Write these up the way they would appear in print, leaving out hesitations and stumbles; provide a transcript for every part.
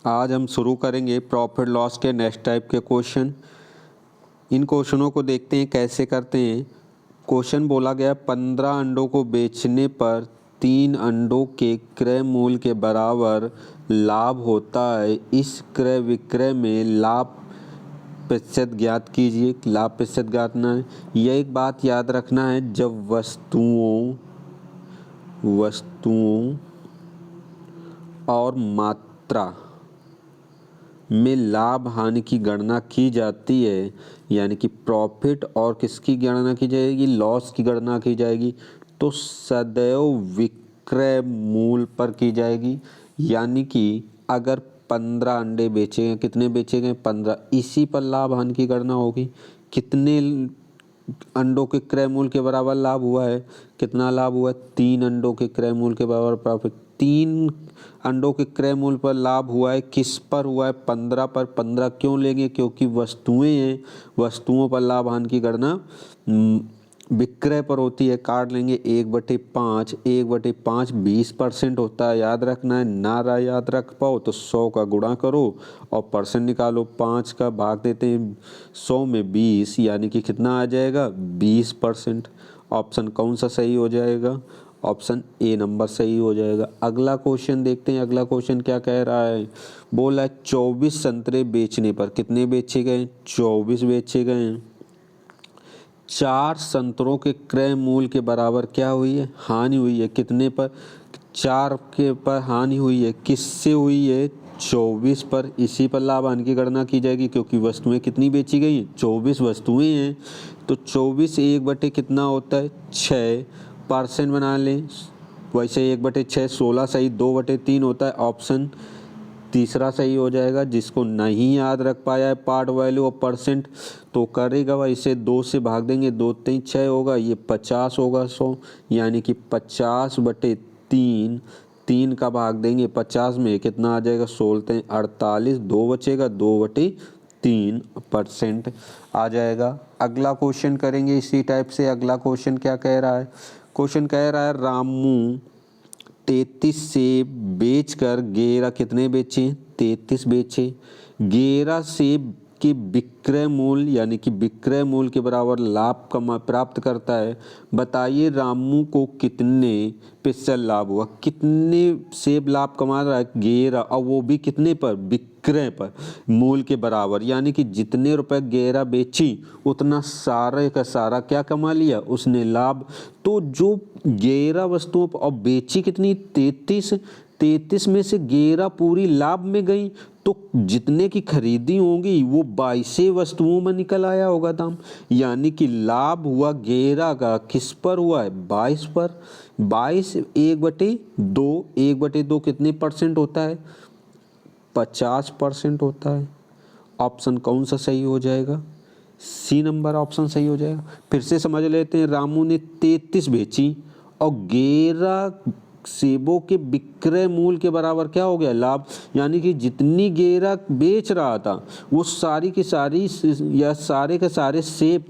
आज हम शुरू करेंगे प्रॉफिट लॉस के नेक्स्ट टाइप के क्वेश्चन। इन क्वेश्चनों को देखते हैं कैसे करते हैं। क्वेश्चन बोला गया 15 अंडों को बेचने पर 3 अंडों के क्रय मूल्य के बराबर लाभ होता है। इस क्रय विक्रय में लाभ प्रतिशत ज्ञात कीजिए। लाभ प्रतिशत ज्ञातना है। यह एक बात याद रखना है, जब वस्तुओं और मात्रा में लाभ हानि की गणना की जाती है, यानी कि प्रॉफिट और किसकी गणना की जाएगी, लॉस की गणना की जाएगी, तो सदैव विक्रय मूल्य पर की जाएगी। यानी कि अगर 15 अंडे बेचे गए, कितने बेचे गए 15, इसी पर लाभ हानि की गणना होगी। कितने अंडों के क्रय मूल्य के बराबर लाभ हुआ है, कितना लाभ हुआ है, 3 अंडों के क्रय मूल्य के बराबर प्रॉफिट। 3 अंडों के क्रय मूल्य पर लाभ हुआ है, किस पर हुआ है, 15 पर। 15 क्यों लेंगे, क्योंकि वस्तुएं हैं, वस्तुओं पर लाभ हानि की गणना विक्रय पर होती है। काट लेंगे 1/5, 1/5 20% होता है, याद रखना है। ना याद रख पाओ तो 100 का गुणा करो और परसेंट निकालो। 5 का भाग देते हैं 100 में 20, यानी कि कितना आ जाएगा 20%। ऑप्शन कौन सा सही हो जाएगा, ऑप्शन ए नंबर सही हो जाएगा। अगला क्वेश्चन देखते हैं। अगला क्वेश्चन क्या कह रहा है, बोला 24 संतरे बेचने पर कितने बेचे गए, 24 बेचे गए हैं। 4 संतरों के क्रय मूल्य के बराबर क्या हुई है, हानि हुई है। कितने पर, 4 के पर हानि हुई है, किससे हुई है, 24 पर। इसी पर लाभ हानि की गणना की जाएगी, क्योंकि वस्तुएं कितनी बेची गई हैं, 24 वस्तुएं हैं। तो 24 1 कितना होता है 6, परसेंट बना लें। वैसे 1/6 16 सही, 2/3 होता है। ऑप्शन तीसरा सही हो जाएगा। जिसको नहीं याद रख पाया है पार्ट वैल्यू और परसेंट, तो करेगा वह, इसे 2 से भाग देंगे, 2 3 6 होगा, ये 50 होगा 100, यानी कि 50/3। 3 का भाग देंगे 50 में, कितना आ जाएगा 16 48, 2 बचेगा, 2/3% आ जाएगा। अगला क्वेश्चन करेंगे इसी टाइप से। अगला क्वेश्चन क्या कह रहा है, क्वेश्चन कह रहा है रामू 33 सेब बेचकर 11 कितने बेचे, 33 बेचे। 11 सेब के विक्रय मूल्य, यानी कि विक्रय मूल्य के बराबर लाभ प्राप्त करता है। बताइए रामू को कितने प्रतिशत लाभ हुआ। कितने सेब लाभ कमा रहा है, 11, और वो भी कितने पर, विक्रय पर मूल्य के बराबर, यानी कि जितने रुपए 11 बेची उतना सारे का सारा क्या कमा लिया उसने, लाभ। तो जो 11 वस्तुओं पर और बेची कितनी 33, 33 में से 11 पूरी लाभ में गई, तो जितने की खरीदी होंगी वो 22 वस्तुओं में निकल आया होगा दाम। यानी कि लाभ हुआ 11 का, किस पर हुआ है, 22 पर। 22 1/2, 1/2 कितने परसेंट होता है, 50% होता है। ऑप्शन कौन सा सही हो जाएगा, सी नंबर ऑप्शन सही हो जाएगा। फिर से समझ लेते हैं। रामू ने 33 बेची और 11 सेबों के विक्रय मूल्य के बराबर क्या हो गया, लाभ। यानी कि जितनी 11 बेच रहा था वो सारी की सारी या सारे के सारे सेब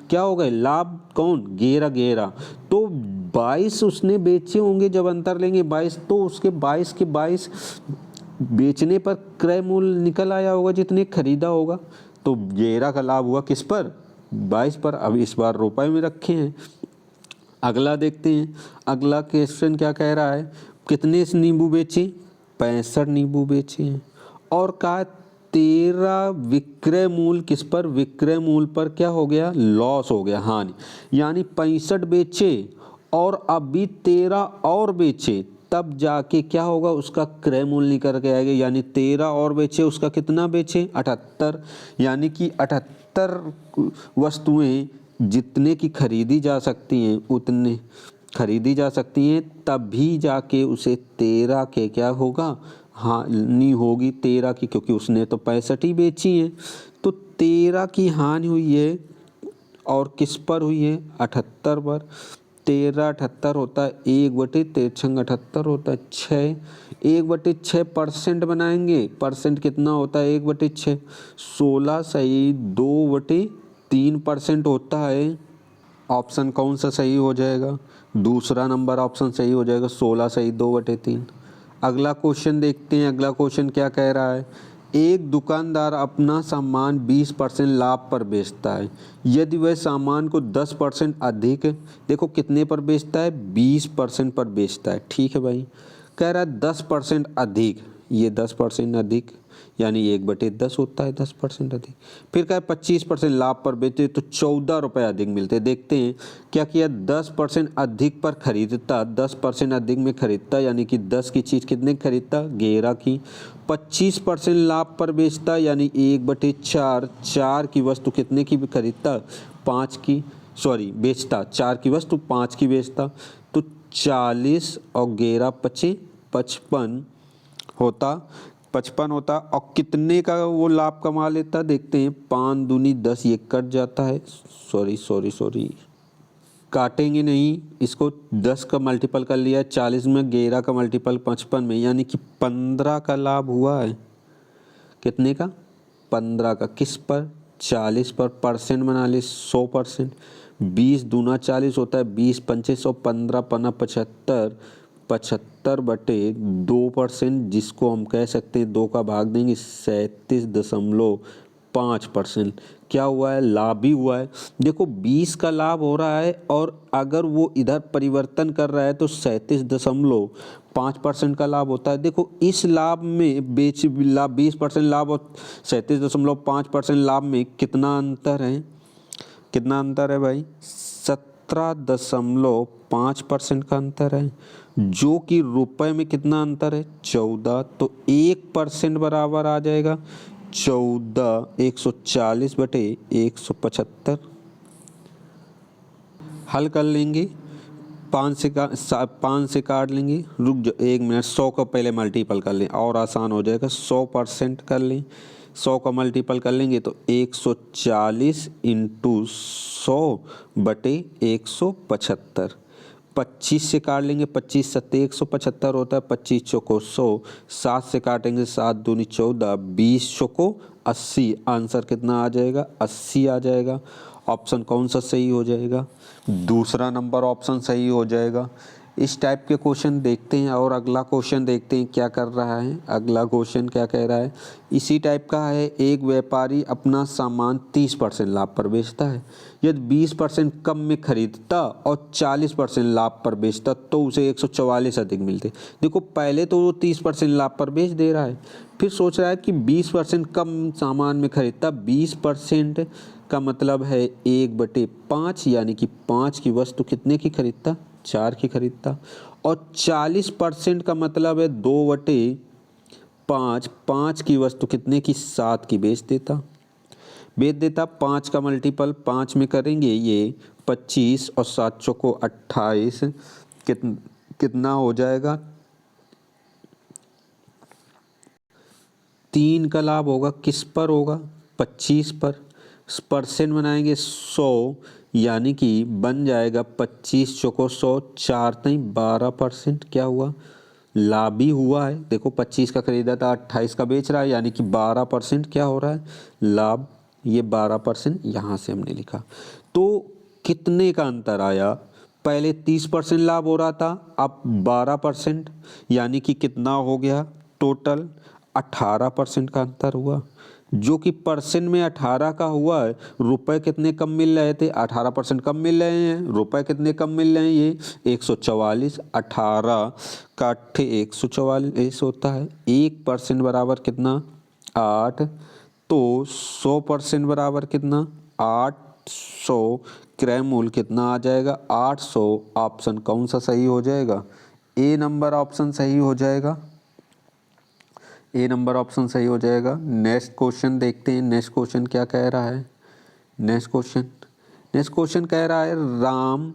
क्या हो गए, लाभ। कौन, 11 तो 22 उसने बेचे होंगे, जब अंतर लेंगे 22, तो उसके 22 के 22 बेचने पर क्रय मूल्य निकल आया होगा जितने खरीदा होगा। तो 11 का लाभ हुआ किस पर, 22 पर। अब इस बार रुपए में रखे हैं। अगला देखते हैं। अगला क्वेश्चन क्या कह रहा है, कितने नींबू बेचे, 65 नींबू बेचे हैं। और कहा 13 विक्रय मूल्य किस पर, विक्रय मूल्य पर क्या हो गया, लॉस हो गया, हानि। यानी 65 बेचे और अभी 13 और बेचे, तब जाके क्या होगा, उसका क्रय मूल्य निकल के आएगा। यानी 13 और बेचे, उसका कितना बेचे 78, यानी कि 78 वस्तुएं जितने की खरीदी जा सकती हैं उतने खरीदी जा सकती हैं, तभी जाके उसे 13 के क्या होगा, हानि होगी 13 की, क्योंकि उसने तो 65 ही बेची है। तो 13 की हानि हुई है और किस पर हुई है, 78 पर। 13 78 होता है, 1/13 78 होता है 6, 1/6 परसेंट बनाएंगे। परसेंट कितना होता है 1/6, 16 सही, 2/3% होता है। ऑप्शन कौन सा सही हो जाएगा, दूसरा नंबर ऑप्शन सही हो जाएगा, 16 सही 2/3। अगला क्वेश्चन देखते हैं। अगला क्वेश्चन क्या कह रहा है, एक दुकानदार अपना सामान 20% लाभ पर बेचता है। यदि वह सामान को 10% अधिक, देखो कितने पर बेचता है, 20% पर बेचता है। ठीक है भाई, कह रहा है 10% अधिक, ये 10% अधिक यानी 1/10 होता है 10% अधिक। फिर कहा 25% लाभ पर बेचे तो 14 रुपये अधिक मिलते। देखते हैं क्या किया, 10% अधिक पर खरीदता, 10% अधिक में खरीदता यानी कि 10 की चीज़ कितने की खरीदता, 11 की। 25% लाभ पर बेचता यानी 1/4, 4 की वस्तु कितने की खरीदता, 5 की, सॉरी बेचता, 4 की वस्तु 5 की बेचता। तो 40 और 11 पचे 55 होता, 55 होता। और कितने का वो लाभ कमा लेता, देखते हैं, 5 दूनी 10, ये कट जाता है, सॉरी काटेंगे नहीं इसको, 10 का मल्टीपल कर लिया 40 में, 11 का मल्टीपल 55 में, यानी कि 15 का लाभ हुआ है। कितने का, 15 का। किस पर, 40 पर। परसेंट बना ले 100%। 20 दूना 40 होता है, 20 पंचे 100, 15 पना 75, 75/2%, जिसको हम कह सकते हैं 2 का भाग देंगे 37.5%। क्या हुआ है, लाभ ही हुआ है। देखो 20 का लाभ हो रहा है और अगर वो इधर परिवर्तन कर रहा है तो 37.5% का लाभ होता है। देखो इस लाभ में बेच लाभ 20% लाभ और 37.5% लाभ में कितना अंतर है, कितना अंतर है भाई, 17.5% का अंतर है। जो कि रुपए में कितना अंतर है, 14। तो 1% बराबर आ जाएगा 14, 140/175। हल कर लेंगे, 5 से काट लेंगे, रुक जाओ 1 मिनट, 100 का पहले मल्टीपल कर लें और आसान हो जाएगा। 100% कर लें, 100 का मल्टीपल कर लेंगे तो 140 इंटू 100/175। 25 से काट लेंगे, 25 सत्ते 175 होता है, 25 चौको 100, 7 से काटेंगे 7 दूनी 14, 20 चौको 80। आंसर कितना आ जाएगा, 80 आ जाएगा। ऑप्शन कौन सा सही हो जाएगा, दूसरा नंबर ऑप्शन सही हो जाएगा। इस टाइप के क्वेश्चन देखते हैं और अगला क्वेश्चन देखते हैं क्या कर रहा है। अगला क्वेश्चन क्या कह रहा है, इसी टाइप का है। एक व्यापारी अपना सामान 30% लाभ पर बेचता है। यदि 20% कम में खरीदता और 40% लाभ पर बेचता तो उसे 144 अधिक मिलते। देखो पहले तो वो 30% लाभ पर बेच दे रहा है, फिर सोच रहा है कि 20% कम सामान में खरीदता। 20% का मतलब है 1/5 यानी कि 5 की वस्तु कितने की खरीदता, 4 की खरीदता। और 40% का मतलब है 2/5, 5 की वस्तु कितने की, 7 की बेच देता। 5 का मल्टीपल 5 में करेंगे ये 25 और 7 चौको 28, कितना हो जाएगा, 3 का लाभ होगा, किस पर होगा, 25 पर। परसेंट बनाएंगे 100 यानी कि बन जाएगा 25 चौको 100, 4 तई 12%। क्या हुआ, लाभ ही हुआ है। देखो 25 का खरीदा था, 28 का बेच रहा है यानी कि 12% क्या हो रहा है, लाभ। ये 12% यहाँ से हमने लिखा। तो कितने का अंतर आया, पहले 30% लाभ हो रहा था, अब 12%, यानी कि कितना हो गया, टोटल 18% का अंतर हुआ। जो कि परसेंट में 18 का हुआ है, रुपए कितने कम मिल रहे थे, 18% कम मिल रहे हैं, रुपए कितने कम मिल रहे हैं, ये 144। 18 का 144 होता है। 1% बराबर कितना, 8। तो 100% बराबर कितना, 800। क्रय मूल्य कितना आ जाएगा, 800। ऑप्शन कौन सा सही हो जाएगा, ए नंबर ऑप्शन सही हो जाएगा। ए नंबर ऑप्शन सही हो जाएगा। नेक्स्ट क्वेश्चन देखते हैं। नेक्स्ट क्वेश्चन क्या कह रहा है, नेक्स्ट क्वेश्चन कह रहा है, राम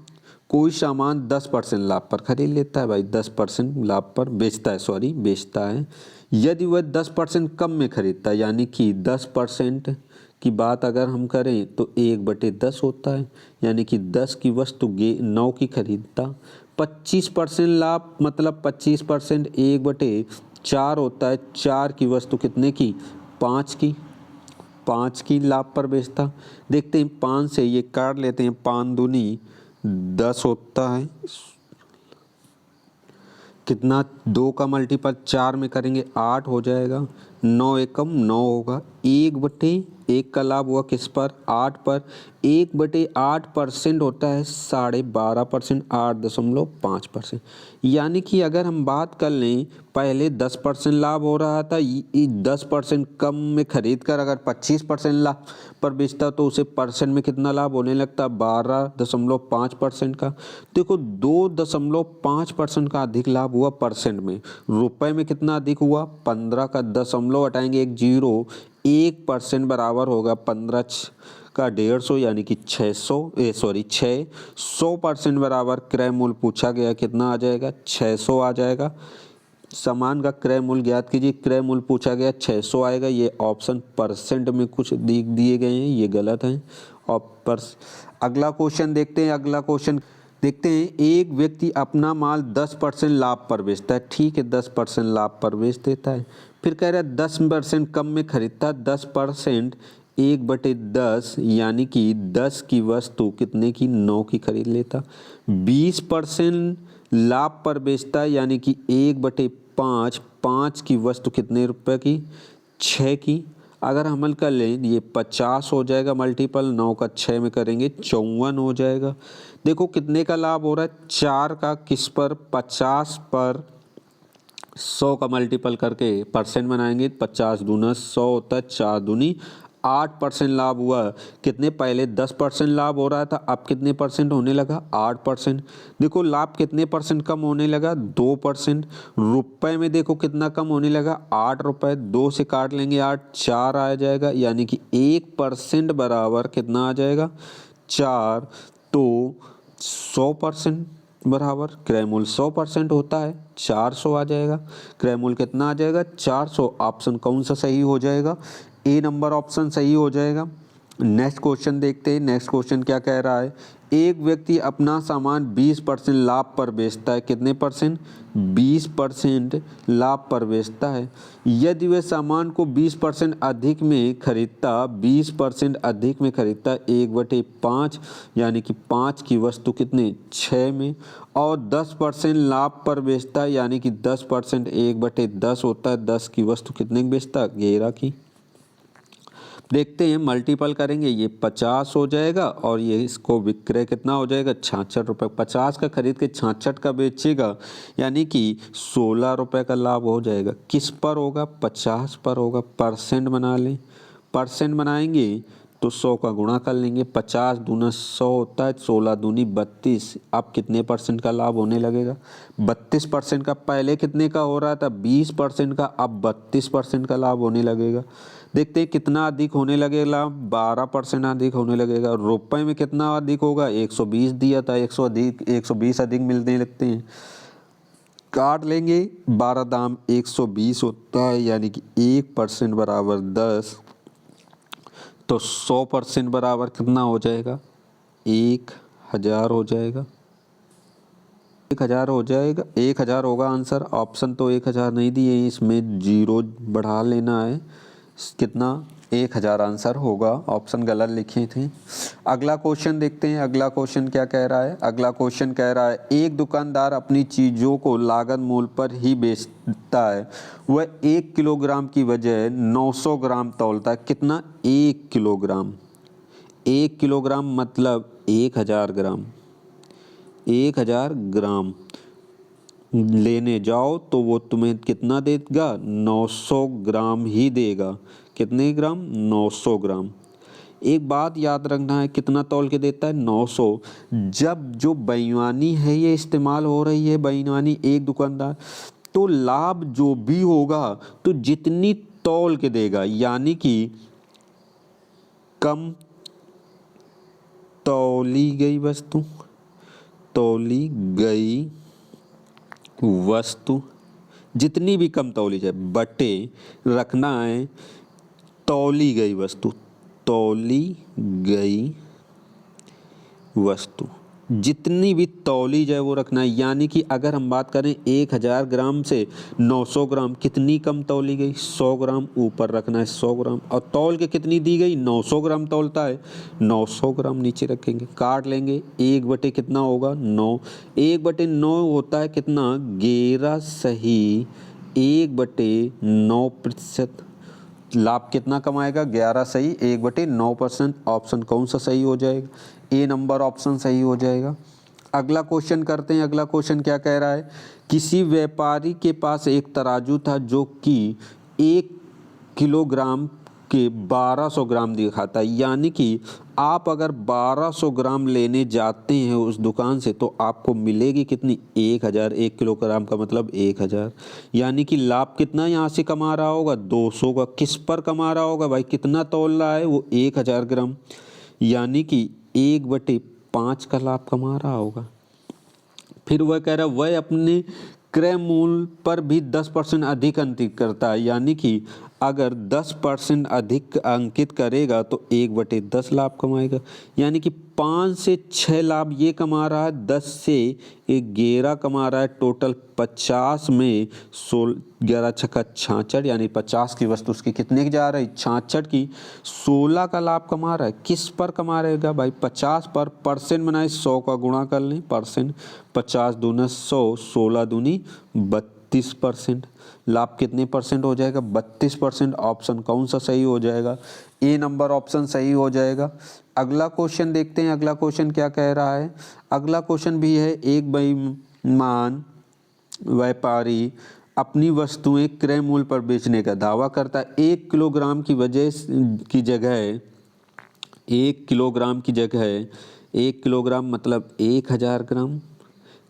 कोई सामान 10% लाभ पर खरीद लेता है। भाई 10% लाभ पर बेचता है, बेचता है। यदि वह 10% कम में खरीदता है, यानी कि 10% की बात अगर हम करें तो 1/10 होता है, यानी कि 10 की वस्तु 9 की खरीदता। 25% लाभ मतलब 25% 1/4 होता है, 4 की वस्तु कितने की, 5 की लाभ पर बेचता। देखते हैं 5 से ये काट लेते हैं, 5 दूनी 10 होता है, कितना 2 का मल्टीपल 4 में करेंगे 8 हो जाएगा, 9 एकम 9 होगा, 1/1 का लाभ हुआ किस पर 8 पर, 1/8% होता है 12.5%, 8.5%। यानी कि अगर हम बात कर लें पहले 10% लाभ हो रहा था, 10% कम में खरीद कर अगर 25% लाभ पर बेचता तो उसे परसेंट में कितना लाभ होने लगता 12.5% का। देखो 2.5% का अधिक लाभ हुआ परसेंट में, रुपए में कितना अधिक हुआ 15 का दशमलव हटाएंगे 1 जीरो, 1% बराबर होगा 15 का 150 यानी कि 600% बराबर क्रय मूल्य पूछा गया कितना आ जाएगा 600 आ जाएगा। सामान का क्रय मूल्य ज्ञात कीजिए, क्रय मूल्य पूछा गया 600 आएगा। ये ऑप्शन परसेंट में कुछ दिए गए हैं, ये गलत हैं। और अगला क्वेश्चन देखते हैं। अगला क्वेश्चन देखते हैं, एक व्यक्ति अपना माल 10% लाभ पर बेचता है, ठीक है 10% लाभ पर बेच देता है। फिर कह रहा है 10% कम में खरीदता है, 10% 1/10 यानी कि 10 की वस्तु कितने की 9 की खरीद लेता। 20% लाभ पर बेचता है यानी कि 1/5, 5 की वस्तु कितने रुपए की 6 की। अगर हमल कर लें ये 50 हो जाएगा, मल्टीपल 9 का 6 में करेंगे 54 हो जाएगा। देखो कितने का लाभ हो रहा है 4 का, किस पर 50 पर 100 का मल्टीपल करके परसेंट बनाएंगे, 50 दूना 100 होता है, 4 दूनी 8% लाभ हुआ। कितने पहले 10% लाभ हो रहा था, अब कितने परसेंट होने लगा 8%। देखो लाभ कितने परसेंट कम होने लगा 2%। रुपए में देखो कितना कम होने लगा 8 रुपए, 2 से काट लेंगे 8, 4 आ जाएगा यानी कि 1% बराबर कितना आ जाएगा 4। तो 100% बराबर क्रय मूल्य 100% होता है, 400 आ जाएगा। क्रय मूल्य कितना आ जाएगा 400। ऑप्शन कौन सा सही हो जाएगा, ए नंबर ऑप्शन सही हो जाएगा। नेक्स्ट क्वेश्चन देखते हैं। नेक्स्ट क्वेश्चन क्या कह रहा है, एक व्यक्ति अपना सामान 20% लाभ पर बेचता है, कितने परसेंट 20% लाभ पर बेचता है। यदि वह सामान को 20% अधिक में खरीदता, 20% अधिक में खरीदता 1/5 यानी कि 5 की वस्तु कितने 6 में, और 10% लाभ पर बेचता यानी कि 10% 1/10 होता है, 10 की वस्तु कितने की बेचता 11 की। देखते हैं मल्टीपल करेंगे, ये 50 हो जाएगा और ये इसको विक्रय कितना हो जाएगा 66 रुपये। 50 का खरीद के 66 का बेचेगा यानी कि 16 रुपये का लाभ हो जाएगा। किस पर होगा 50 पर होगा। परसेंट बना लें, परसेंट बनाएंगे तो 100 का गुणा कर लेंगे, 50 दूना 100 होता है, 16 दूनी 32। अब कितने परसेंट का लाभ होने लगेगा 32% का। पहले कितने का हो रहा था 20% का, अब 32% का लाभ होने लगेगा। देखते हैं कितना अधिक होने लगेगा 12% अधिक होने लगेगा। रुपए में कितना अधिक होगा 120 दिया था, 120 अधिक मिलने लगते हैं, काट लेंगे 12 दाम 120 होता है यानी कि 1% बराबर 10। तो 100% बराबर कितना हो जाएगा 1000 हो जाएगा, 1000 हो जाएगा, 1000 होगा आंसर। ऑप्शन तो 1000 नहीं दिए, इसमें जीरो बढ़ा लेना है, कितना 1000 आंसर होगा। ऑप्शन गलत लिखे थे। अगला क्वेश्चन देखते हैं। अगला क्वेश्चन क्या कह रहा है। अगला क्वेश्चन कह रहा है एक दुकानदार अपनी चीज़ों को लागत मूल्य पर ही बेचता है, वह 1 किलोग्राम की बजाय 900 ग्राम तौलता है। कितना 1 किलोग्राम, 1 किलोग्राम मतलब 1000 ग्राम, 1000 ग्राम लेने जाओ तो वो तुम्हें कितना देगा 900 ग्राम ही देगा। कितने ग्राम 900 ग्राम। एक बात याद रखना है, कितना तौल के देता है 900। जब जो बेईमानी है ये इस्तेमाल हो रही है, बेईमानी एक दुकानदार, तो लाभ जो भी होगा तो जितनी तौल के देगा, यानी कि कम तौली गई वस्तु, तौली गई वस्तु जितनी भी कम तौली जाए बटे रखना है तौली गई वस्तु, तौली गई वस्तु जितनी भी तौली जाए वो रखना है। यानी कि अगर हम बात करें 1000 ग्राम से 900 ग्राम कितनी कम तौली गई, 100 ग्राम ऊपर रखना है, 100 ग्राम। और तौल के कितनी दी गई, 900 ग्राम तौलता है, 900 ग्राम नीचे रखेंगे, काट लेंगे। 1/, कितना होगा 9, 1/9 होता है कितना 11 सही 1/9%। लाभ कितना कमाएगा 11 सही 1/9%। ऑप्शन कौन सा सही हो जाएगा, ए नंबर ऑप्शन सही हो जाएगा। अगला क्वेश्चन करते हैं। अगला क्वेश्चन क्या कह रहा है, किसी व्यापारी के पास एक तराजू था जो कि 1 किलोग्राम के 1200 ग्राम दिखाता है। यानी कि आप अगर 1200 ग्राम लेने जाते हैं उस दुकान से तो आपको मिलेगी कितनी 1000। 1 किलोग्राम का मतलब 1000। यानी कि लाभ कितना यहाँ से कमा रहा होगा 200 का। किस पर कमा रहा होगा भाई, कितना तौल रहा है वो 1000 ग्राम, यानी कि 1/5 का लाभ कमा रहा होगा। फिर वह कह रहा है वह अपने क्रय मूल्य पर भी 10% अधिक अंकित करता है। यानी कि अगर 10% अधिक अंकित करेगा तो 1/10 लाभ कमाएगा। यानी कि 5 से 6 लाभ ये कमा रहा है, 10 से 11 कमा रहा है, टोटल 50 में 16 11 छक्का 66, यानी 50 की वस्तु उसकी कितने की जा रही 66 की 16 का लाभ कमा रहा है। किस पर कमा रहेगा भाई 50 पर, परसेंट बनाए 100 का गुणा कर लें परसेंट, 50 दूना 100, 16 दूनी 32%। लाभ कितने परसेंट हो जाएगा 32%। ऑप्शन कौन सा सही हो जाएगा, ए नंबर ऑप्शन सही हो जाएगा। अगला क्वेश्चन देखते हैं। अगला क्वेश्चन क्या कह रहा है, अगला क्वेश्चन भी है, एक बेईमान व्यापारी अपनी वस्तुएं क्रय मूल्य पर बेचने का दावा करता है। 1 किलोग्राम की जगह 1 किलोग्राम की जगह 1 किलोग्राम मतलब 1000 ग्राम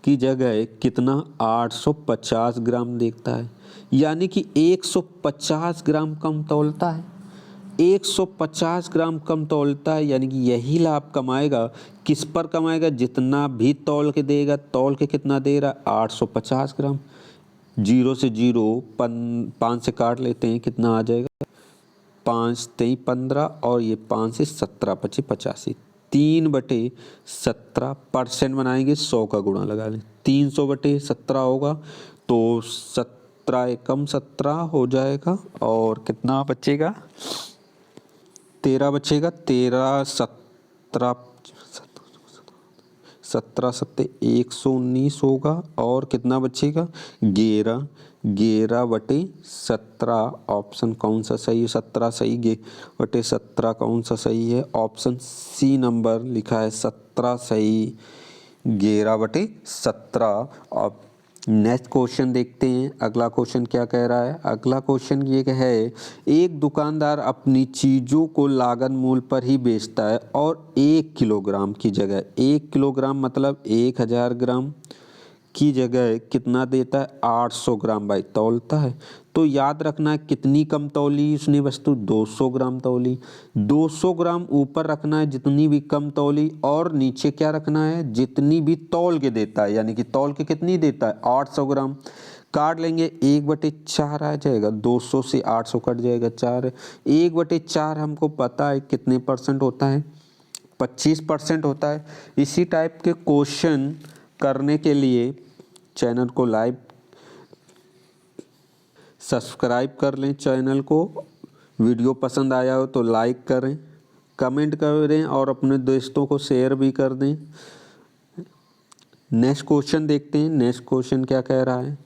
की जगह कितना 850 ग्राम देखता है। यानी कि 150 ग्राम कम तौलता है, 150 ग्राम कम तौलता है। यानी कि यही लाभ कमाएगा। किस पर कमाएगा, जितना भी तौल के देगा। तौल के कितना दे रहा है 850 ग्राम। 0 से 0 5 से काट लेते हैं, कितना आ जाएगा 5 3 15 और ये 5 से 17 25 85, 3/17 परसेंट बनाएंगे, 100 का गुणा लगा लें, 300/17 होगा तो 17 एकम 17 हो जाएगा। और कितना बचेगा 13 बचेगा, 13 17 17 सत्ते 119 होगा। और कितना बचेगा 11 11/17। ऑप्शन कौन सा सही है 17 सही, 11/17 कौन सा सही है, ऑप्शन सी नंबर लिखा है 17 सही 11/17। अब नेक्स्ट क्वेश्चन देखते हैं। अगला क्वेश्चन क्या कह रहा है, अगला क्वेश्चन ये है, एक दुकानदार अपनी चीज़ों को लागत मूल्य पर ही बेचता है और 1 किलोग्राम की जगह 1 किलोग्राम मतलब 1000 ग्राम की जगह कितना देता है 800 ग्राम भाई तौलता है। तो याद रखना है कितनी कम तौली उसने वस्तु 200 ग्राम तौली, 200 ग्राम ऊपर रखना है जितनी भी कम तौली, और नीचे क्या रखना है जितनी भी तौल के देता है। यानी कि तौल के कितनी देता है 800 ग्राम। काट लेंगे 1/4 आ जाएगा, 200 से 800 कट जाएगा 4, 1/4 हमको पता है कितने परसेंट होता है 25% होता है। इसी टाइप के क्वेश्चन करने के लिए चैनल को सब्सक्राइब कर लें चैनल को, वीडियो पसंद आया हो तो लाइक करें, कमेंट करें और अपने दोस्तों को शेयर भी कर दें। नेक्स्ट क्वेश्चन देखते हैं। नेक्स्ट क्वेश्चन क्या कह रहा है,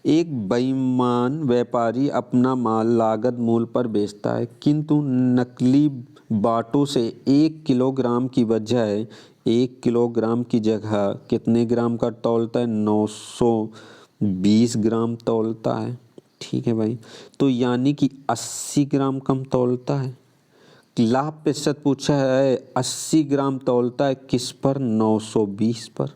एक बेईमान व्यापारी अपना माल लागत मूल्य पर बेचता है किंतु नकली बाटों से 1 किलोग्राम की बजाय 1 किलोग्राम की जगह कितने ग्राम का तौलता है 920 ग्राम तौलता है। ठीक है भाई, तो यानी कि 80 ग्राम कम तौलता है। लाभ प्रतिशत पूछा है, 80 ग्राम तौलता है किस पर 920 पर।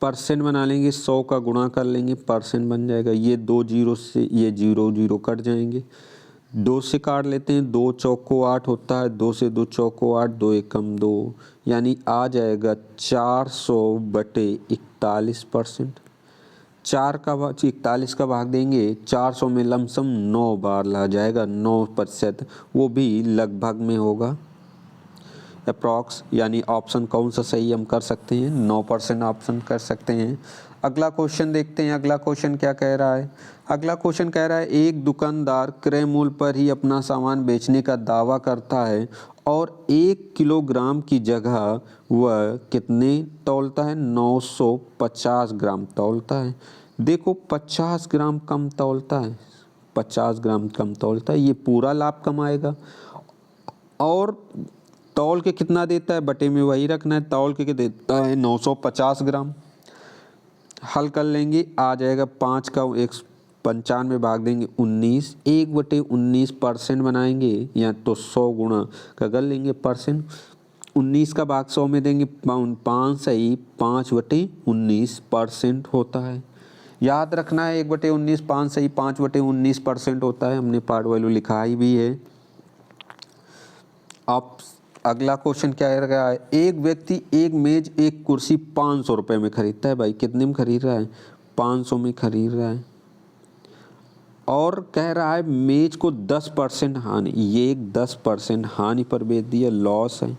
परसेंट बना लेंगे, 100 का गुणा कर लेंगे, परसेंट बन जाएगा। ये 2 जीरो से ये 0 0 कट जाएंगे, 2 से काट लेते हैं, 2 चौको 8 होता है, 2 से 2 चौको 8, 2 एकम 2, यानी आ जाएगा 400/41%। 4 का 41 का भाग देंगे 400 में लमसम 9 बार ला जाएगा, 9%, वो भी लगभग में होगा। अप्रॉक्स, यानी ऑप्शन कौन सा सही हम कर सकते हैं, 9% ऑप्शन कर सकते हैं। अगला क्वेश्चन देखते हैं, अगला क्वेश्चन क्या कह रहा है। अगला क्वेश्चन कह रहा है एक दुकानदार क्रय मूल्य पर ही अपना सामान बेचने का दावा करता है और 1 किलोग्राम की जगह वह कितने तौलता है, 950 ग्राम तौलता है। देखो 50 ग्राम कम तौलता है, 50 ग्राम कम तौलता है, ये पूरा लाभ कमाएगा। और तौल के कितना देता है, बटे में वही रखना है, तौल के देता है 950 ग्राम। हल कर लेंगे, आ जाएगा 5 का 195 भाग देंगे 19, 1/19% बनाएंगे, या तो 100 गुणा का कर लेंगे परसेंट। 19 का भाग 100 में देंगे, 5 सही 5/19% होता है। याद रखना है 1/19, 5 सही 5/19% होता है, हमने पार्ट वैल्यू लिखा ही भी है। अब अगला क्वेश्चन क्या है रहा है, एक व्यक्ति एक मेज एक कुर्सी 500 रुपये में खरीदता है। भाई कितने में खरीद रहा है, 500 में खरीद रहा है, और कह रहा है मेज को 10% हानि, ये एक 10% हानि पर बेच दिया, लॉस है।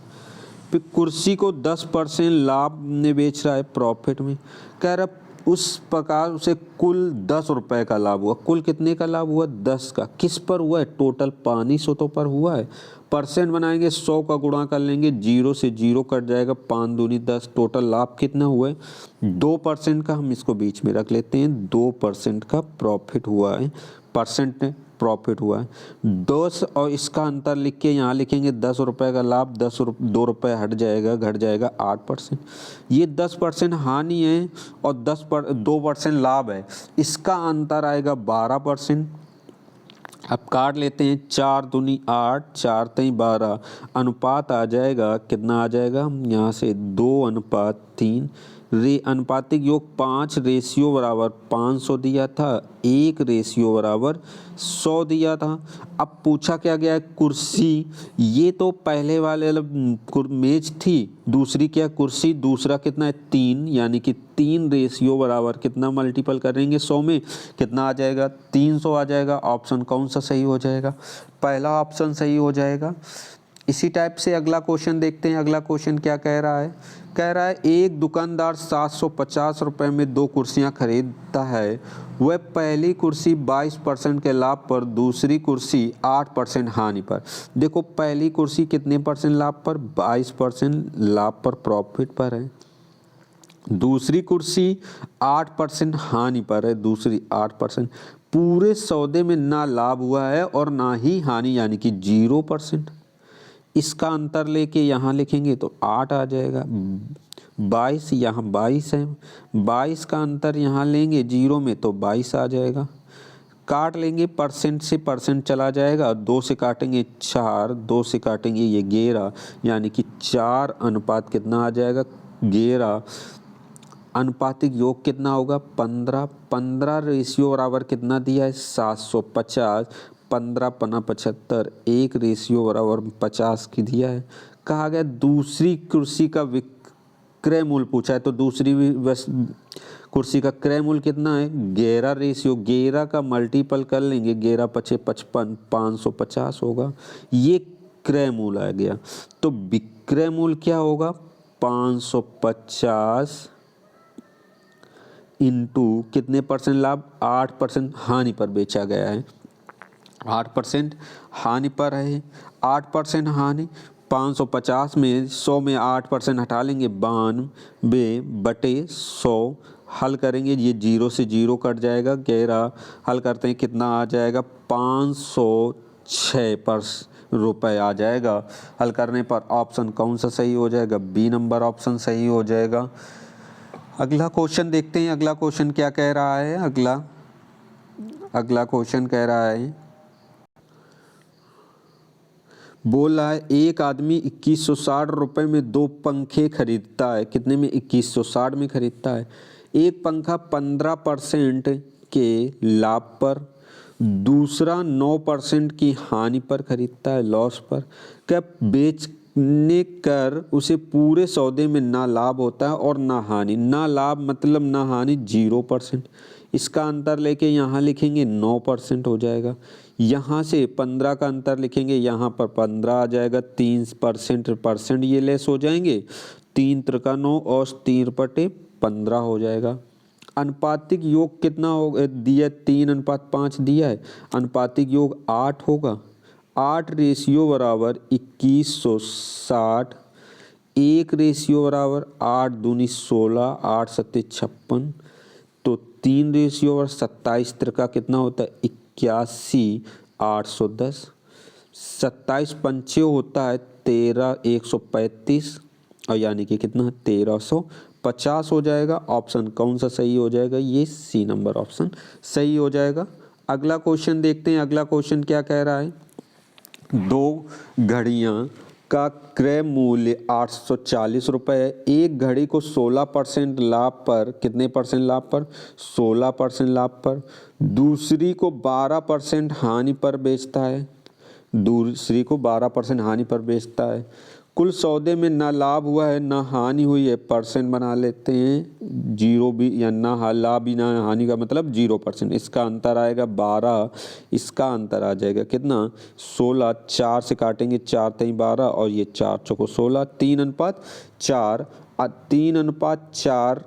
फिर कुर्सी को 10% लाभ में बेच रहा है, प्रॉफिट में। कह रहा उस प्रकार उसे कुल 10 रुपये का लाभ हुआ। कुल कितने का लाभ हुआ, 10 का। किस पर हुआ है, टोटल 500 पर हुआ है। परसेंट बनाएंगे, 100 का गुणा कर लेंगे, 0 से 0 कट जाएगा, 5 दूनी 10, टोटल लाभ कितना हुआ है, 2% का। हम इसको बीच में रख लेते हैं, 2% का प्रॉफिट हुआ है, परसेंट में प्रॉफिट हुआ है। 10 और इसका अंतर लिख के यहाँ लिखेंगे 10 रुपये का लाभ, 2 रुपये हट जाएगा, घट जाएगा 8%। ये 10% हानि है और 2% लाभ है, इसका अंतर आएगा 12%। अब काट लेते हैं, 4 दूनी 8, 4 तई 12, अनुपात आ जाएगा, कितना आ जाएगा, यहाँ से 2:3। अनुपातिक योग 5 रेशियो बराबर 500 दिया था, 1 रेशियो बराबर 100 दिया था। अब पूछा क्या गया है, कुर्सी, ये तो पहले वाले मेज थी, दूसरी क्या कुर्सी, दूसरा कितना है 3, यानी कि 3 रेशियो बराबर कितना मल्टीपल करेंगे 100 में, कितना आ जाएगा, 300 आ जाएगा। ऑप्शन कौन सा सही हो जाएगा, पहला ऑप्शन सही हो जाएगा। इसी टाइप से अगला क्वेश्चन देखते हैं। अगला क्वेश्चन क्या कह रहा है, कह रहा है एक दुकानदार 750 रुपये में 2 कुर्सियां खरीदता है। वह पहली कुर्सी 22% के लाभ पर, दूसरी कुर्सी 8% हानि पर। देखो पहली कुर्सी कितने परसेंट लाभ पर, 22% लाभ पर, प्रॉफिट पर है। दूसरी कुर्सी 8% हानि पर है, दूसरी 8%। पूरे सौदे में ना लाभ हुआ है और ना ही हानि, यानी कि 0%। इसका अंतर लेके यहाँ लिखेंगे तो 8 आ जाएगा, 22 यहाँ 22 है, 22 का अंतर यहाँ लेंगे 0 में तो 22 आ जाएगा। काट लेंगे, परसेंट से परसेंट चला जाएगा, 2 से काटेंगे 4, 2 से काटेंगे ये 11, यानी कि 4 अनुपात कितना आ जाएगा, 11। अनुपातिक योग कितना होगा, 15। 15 रेशियो बराबर कितना दिया है, 750, 15 पना 75, 1 रेशियो बराबर 50 की दिया है। कहा गया दूसरी कुर्सी का विक्रय मूल्य पूछा है, तो दूसरी कुर्सी का क्रय मूल्य कितना है, 11 रेशियो, 11 का मल्टीपल कर लेंगे, 11 पचे 55, 550 होगा, ये क्रय मूल्य आ गया। तो विक्रय मूल्य क्या होगा, 550 इंटू कितने परसेंट लाभ, 8% हानि पर बेचा गया है, 8% हानि पर है, 8% हानि। 550 में 100 में 8% हटा लेंगे, 92/100। हल करेंगे, ये 0 से 0 कट जाएगा, 11 हल करते हैं कितना आ जाएगा, 506 रुपये आ जाएगा। हल करने पर ऑप्शन कौन सा सही हो जाएगा, बी नंबर ऑप्शन सही हो जाएगा। अगला क्वेश्चन देखते हैं, अगला क्वेश्चन क्या कह रहा है। अगला क्वेश्चन कह रहा है, बोल रहा है एक आदमी 2160 रुपये में 2 पंखे खरीदता है। कितने में, 2160 में खरीदता है। एक पंखा 15% के लाभ पर, दूसरा 9% की हानि पर खरीदता है, लॉस पर। क्या बेचने कर उसे पूरे सौदे में ना लाभ होता है और ना हानि। ना लाभ मतलब ना हानि 0%। इसका अंतर लेके यहाँ लिखेंगे 9% हो जाएगा। यहाँ से 15 का अंतर लिखेंगे, यहाँ पर 15 आ जाएगा, 3% ये लेस हो जाएंगे, 3 त्रिका 9 और 3/15 हो जाएगा। अनुपातिक योग कितना हो दिया, 3:5 दिया है, अनुपातिक योग 8 होगा। 8 रेशियो बराबर 2160, 1 रेशियो बराबर 8 दूनी 16, 8 सत्ते 56, तो 3 रेशियो बराबर 27 त्रिका कितना होता है 81, 810, 27 पंचे होता है 13, 135 और यानी कि कितना 1350 हो जाएगा। ऑप्शन कौन सा सही हो जाएगा, ये सी नंबर ऑप्शन सही हो जाएगा। अगला क्वेश्चन देखते हैं। अगला क्वेश्चन क्या कह रहा है, 2 घड़ियाँ का क्रय मूल्य 840 रुपये है। एक घड़ी को 16% लाभ पर, कितने परसेंट लाभ पर, 16% लाभ पर, दूसरी को 12% हानि पर बेचता है, दूसरी को 12% हानि पर बेचता है। कुल सौदे में ना लाभ हुआ है ना हानि हुई है, परसेंट बना लेते हैं, 0 भी या ना लाभ भी ना हानि का मतलब 0%। इसका अंतर आएगा 12, इसका अंतर आ जाएगा कितना 16, 4 से काटेंगे 4 3 12 और ये 4 चौको 16, 3:4, 3:4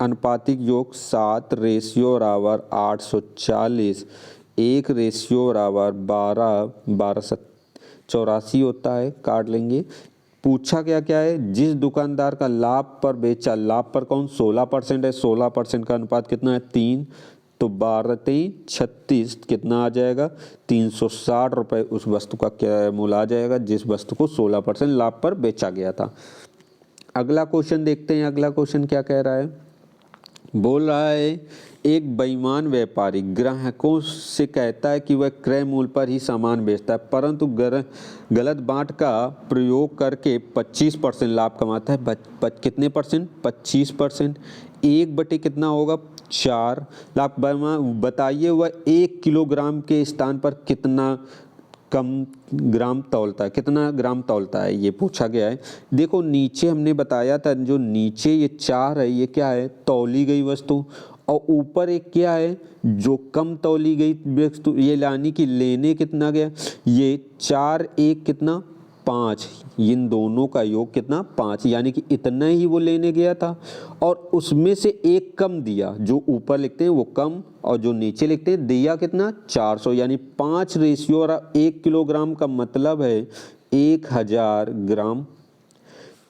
अनुपातिक योग 7 रेशियो बराबर 840, 1 रेशियो बराबर 12 84 होता है, काट लेंगे। पूछा क्या क्या है, जिस दुकानदार का लाभ पर बेचा, लाभ पर कौन 16% है, 16% का अनुपात कितना है 3, तो 12 3 36 कितना आ जाएगा 360 रुपये उस वस्तु का क्या मूल्य आ जाएगा जिस वस्तु को 16% लाभ पर बेचा गया था। अगला क्वेश्चन देखते हैं। अगला क्वेश्चन क्या कह रहा है, बोल रहा है एक बेईमान व्यापारी ग्राहकों से कहता है कि वह क्रय मूल्य पर ही सामान बेचता है, परंतु गलत बाट का प्रयोग करके 25% लाभ कमाता है। कितने परसेंट, 25%। 1/, कितना होगा 4 लाख। बताइए वह 1 किलोग्राम के स्थान पर कितना कम ग्राम तौलता है, कितना ग्राम तौलता है, ये पूछा गया है। देखो नीचे हमने बताया था, जो नीचे ये 4 है ये क्या है तौली गई वस्तु, और ऊपर एक क्या है जो कम तौली गई वस्तु, ये यानी कि लेने कितना गया, ये 4 1 कितना 5, इन दोनों का योग कितना 5, यानी कि इतना ही वो लेने गया था और उसमें से एक कम दिया, जो ऊपर लिखते हैं वो कम और जो नीचे लिखते हैं दिया कितना 400, यानी 5 रेशियो और 1 किलोग्राम का मतलब है 1000 ग्राम।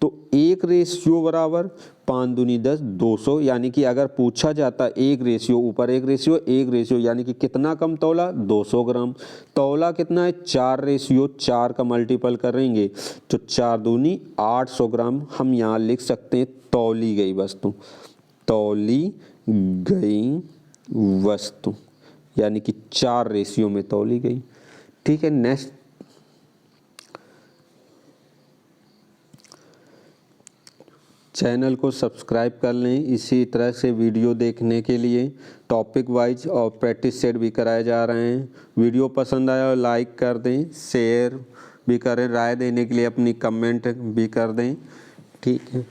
तो 1 रेशियो बराबर 5 दूनी 10, 200, यानी कि अगर पूछा जाता 1 रेशियो ऊपर 1 रेशियो 1 रेशियो, यानी कि कितना कम तौला 200 ग्राम। तौला कितना है 4 रेशियो 4 का मल्टीपल करेंगे तो 4 दूनी 800 ग्राम। हम यहाँ लिख सकते हैं तौली गई वस्तु, तौली गई वस्तु, यानी कि 4 रेशियो में तौली गई। ठीक है, नेक्स्ट चैनल को सब्सक्राइब कर लें। इसी तरह से वीडियो देखने के लिए टॉपिक वाइज और प्रैक्टिस सेट भी कराए जा रहे हैं। वीडियो पसंद आया और लाइक कर दें, शेयर भी करें, राय देने के लिए अपनी कमेंट भी कर दें। ठीक है।